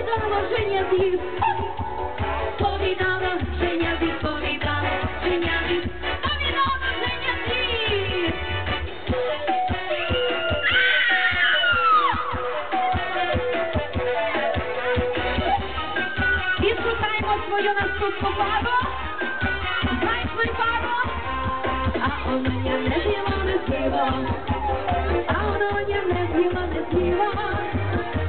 Повідала Женя Дід. Повідала Женя Дід, повідала Женя Дід. Повідала Женя Дід. І шукаємо свою наступну пару. Знайшли пару. А оленя не з'їла, не з'їла. А оленя не з'їла, не з'їла.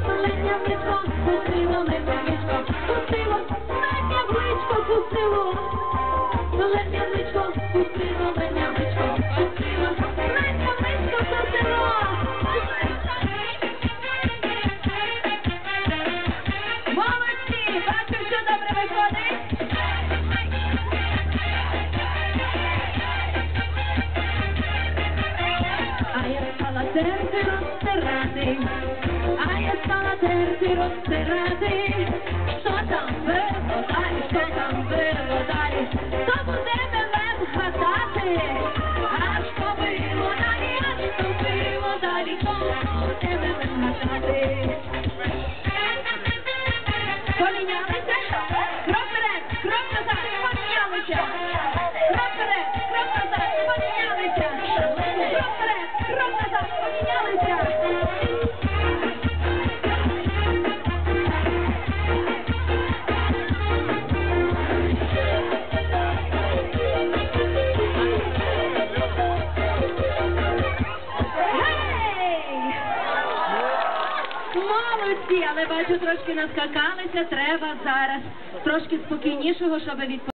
Оленя в личко пустило, оленя в личко пустило. Оленя в личко пустило. Оленя в личко пустило, оленя в личко пустило. Оленя в личко пустило. Молодці, бачу, що добре виходить. А я стала терти розтирати, а я стала терти розтирати. Що там було далі, що там було далі, то буде мене згадати. А що було далі, а що було далі, то буде мене згадати. Помінялися, крок вперед, крок назад, помінялися. Крок вперед, крок назад, помінялися. Крок вперед, крок назад, помінялися. Молодці, але бачу, трошки наскакалися, треба зараз трошки спокійнішого, щоб відповідати.